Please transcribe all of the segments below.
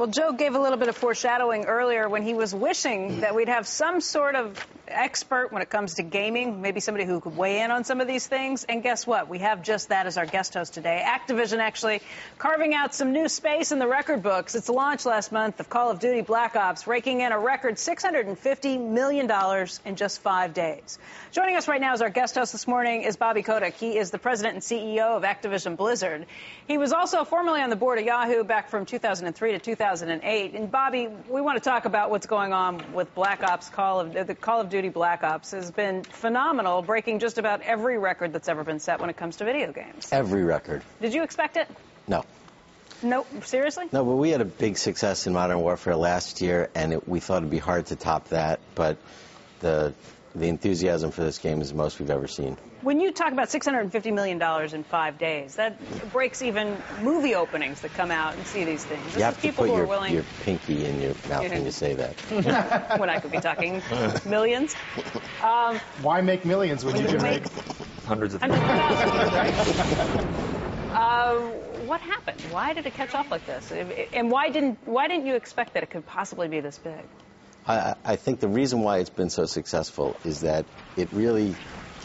Well, Joe gave a little bit of foreshadowing earlier when he was wishing that we'd have some sort of expert when it comes to gaming, maybe somebody who could weigh in on some of these things. And guess what? We have just that as our guest host today. Activision actually carving out some new space in the record books. Its launch last month of Call of Duty Black Ops, raking in a record $650 million in just 5 days. Joining us right now as our guest host this morning is Robert Kotick. He is the president and CEO of Activision Blizzard. He was also formerly on the board of Yahoo back from 2003 to 2008. And Bobby, we want to talk about what's going on with Black Ops. The Call of Duty Black Ops has been phenomenal, breaking just about every record that's ever been set when it comes to video games. Every record. Did you expect it? No. No, seriously? No, but we had a big success in Modern Warfare last year, and we thought it'd be hard to top that, but the enthusiasm for this game is the most we've ever seen. When you talk about $650 million in 5 days, that breaks even movie openings that come out and see these things. This you have is to people put who are willing... your pinky in your mouth when you say that. When I could be talking millions. Why make millions when you can make hundreds of thousands, right? What happened? Why did it catch off like this? And why didn't you expect that it could possibly be this big? I think the reason why it's been so successful is that it really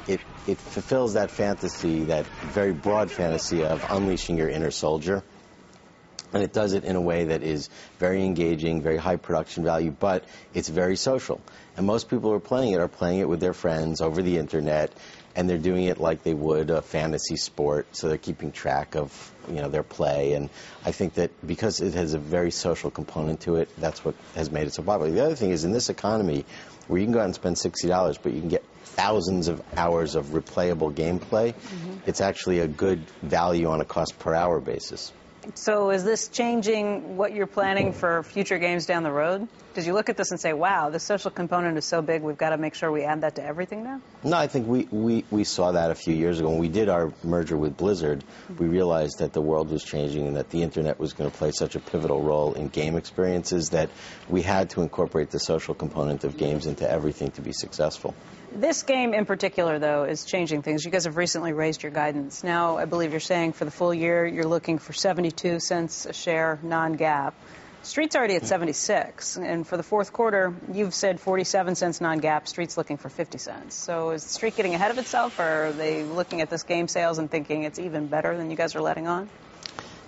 it fulfills that fantasy, that very broad fantasy of unleashing your inner soldier. And it does it in a way that is very engaging, very high production value, but it's very social. And most people who are playing it with their friends over the internet, and they're doing it like they would a fantasy sport, so they're keeping track of, their play. And I think that because it has a very social component to it, that's what has made it so popular. The other thing is, in this economy, where you can go out and spend $60, but you can get thousands of hours of replayable gameplay, it's actually a good value on a cost per hour basis. So is this changing what you're planning for future games down the road? Did you look at this and say, wow, the social component is so big, we've got to make sure we add that to everything now? No, I think we saw that a few years ago. When we did our merger with Blizzard, we realized that the world was changing and that the internet was going to play such a pivotal role in game experiences that we had to incorporate the social component of games into everything to be successful. This game in particular, though, is changing things. You guys have recently raised your guidance. Now, I believe you're saying for the full year, you're looking for 72 cents a share non-GAAP. Street's already at 76, and for the fourth quarter, you've said 47 cents non-GAAP. Street's looking for 50 cents. So is the Street getting ahead of itself, or are they looking at this game sales and thinking it's even better than you guys are letting on?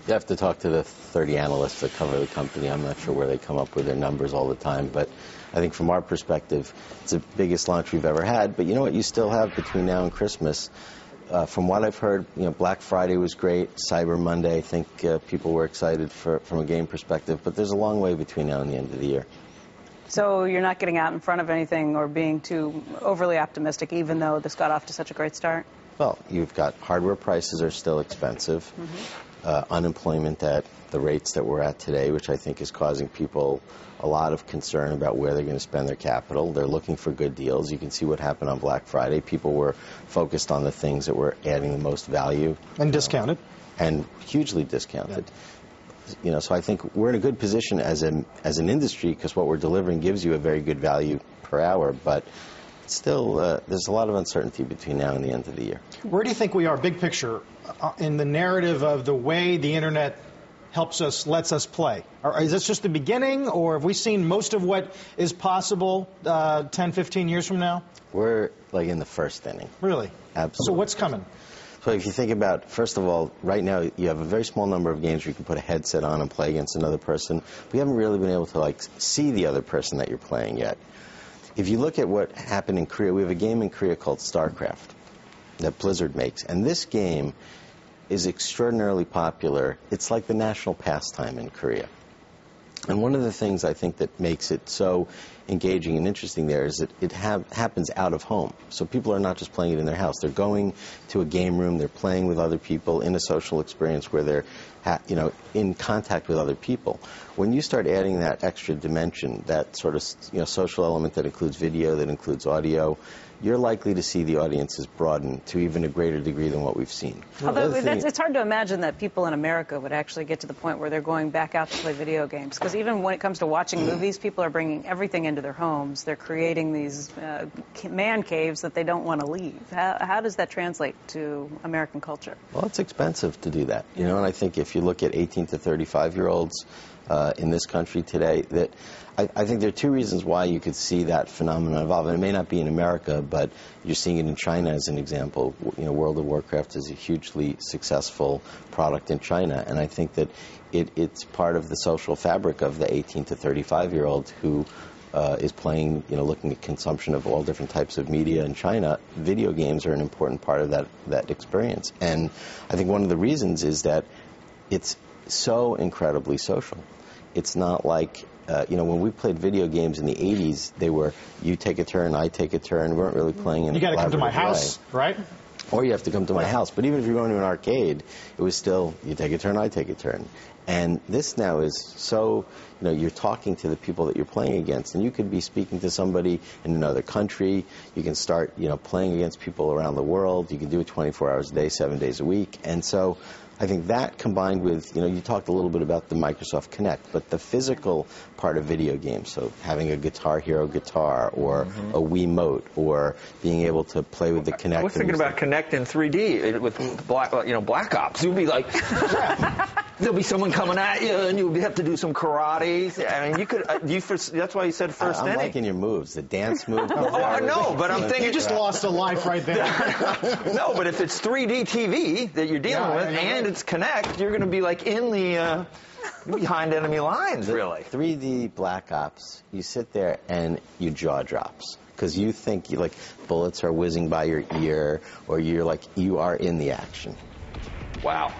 You have to talk to the 30 analysts that cover the company. I'm not sure where they come up with their numbers all the time, but I think from our perspective, it's the biggest launch we've ever had. But you know what you still have between now and Christmas? From what I've heard, Black Friday was great. Cyber Monday, I think people were excited from a game perspective. But there's a long way between now and the end of the year. So you're not getting out in front of anything or being too overly optimistic, even though this got off to such a great start? Well, you've got hardware prices are still expensive. Unemployment at the rates that we're at today, which I think is causing people a lot of concern about where they're going to spend their capital. They're looking for good deals. You can see what happened on Black Friday. People were focused on the things that were adding the most value. And discounted. And hugely discounted. Yeah. So I think we're in a good position as an industry because what we're delivering gives you a very good value per hour, but still, there's a lot of uncertainty between now and the end of the year. Where do you think we are, big picture, in the narrative of the way the internet lets us play? Or is this just the beginning, or have we seen most of what is possible 10, 15 years from now? We're like in the first inning. Really? Absolutely. So what's coming? So if you think about, first of all, right now you have a very small number of games where you can put a headset on and play against another person. We haven't really been able to see the other person that you're playing yet. If you look at what happened in Korea, we have a game in Korea called StarCraft that Blizzard makes. And this game is extraordinarily popular. It's like the national pastime in Korea. And one of the things I think that makes it so engaging and interesting there is that it happens out of home. So people are not just playing it in their house. They're going to a game room. They're playing with other people in a social experience where they're in contact with other people. When you start adding that extra dimension, that sort of social element that includes video, that includes audio, you're likely to see the audiences broaden to even a greater degree than what we've seen. Although it's hard to imagine that people in America would actually get to the point where they're going back out to play video games. Because even when it comes to watching movies, people are bringing everything into their homes. They're creating these man caves that they don't want to leave. How does that translate to American culture? Well, it's expensive to do that, and I think if you look at 18 to 35-year-olds in this country today, that I think there are two reasons why you could see that phenomenon evolve. And it may not be in America, but you're seeing it in China as an example. World of Warcraft is a hugely successful product in China, and I think that it's part of the social fabric of the 18 to 35-year-old who is playing, looking at consumption of all different types of media in China. Video games are an important part of that experience. And I think one of the reasons is that it's so incredibly social. It's not like, when we played video games in the 80s, they were, you take a turn, I take a turn. We weren't really playing in a collaborative way. You got to come to my house, right? Or you have to come to my house. But even if you're going to an arcade, it was still, you take a turn, I take a turn. And this now is so, you're talking to the people that you're playing against. And you could be speaking to somebody in another country. You can start, playing against people around the world. You can do it 24 hours a day, 7 days a week. And so I think that combined with, you talked a little bit about the Microsoft Kinect, but the physical part of video games, so having a Guitar Hero guitar or a Wiimote or being able to play with the Kinect. I was thinking about Kinect in 3D with Black Ops. You'd be like, there'll be someone coming at you and you'll have to do some karate. I mean, you could, that's why you said first inning. I'm liking your moves, the dance move. I know, but I'm thinking. You just lost a life right there. No, but if it's 3D TV that you're dealing with and it's Kinect, you're going to be like in the behind enemy lines, really. 3D Black Ops, you sit there and your jaw drops because you think bullets are whizzing by your ear, or you are in the action. Wow.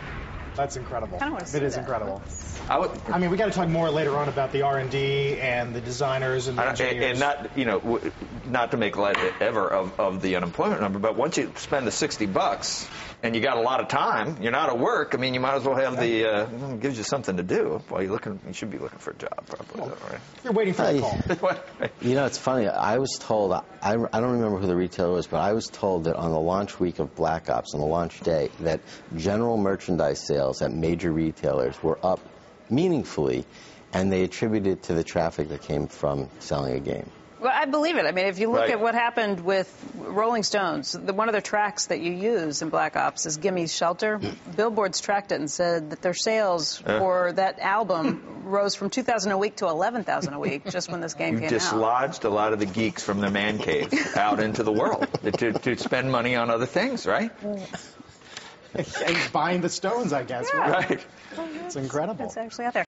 That's incredible. It is incredible. I mean, we got to talk more later on about the R&D and the designers and the engineers. And not to make light ever of the unemployment number, but once you spend the $60 and you got a lot of time, you're not at work. I mean, you might as well have it gives you something to do while you're looking. You should be looking for a job, probably. Right? You're waiting for a call. It's funny. I was told, I don't remember who the retailer was, but I was told that on the launch week of Black Ops, on the launch day, that general merchandise sales at major retailers were up meaningfully, and they attributed it to the traffic that came from selling a game. Well, I believe it. I mean, if you look at what happened with Rolling Stones, one of their tracks that you use in Black Ops is Gimme Shelter. Billboard's tracked it and said that their sales for that album rose from 2,000 a week to 11,000 a week just when this game came out. You dislodged a lot of the geeks from the man cave out into the world to spend money on other things, right? He's buying the Stones, I guess. Yeah. Right. It's incredible. It's actually out there.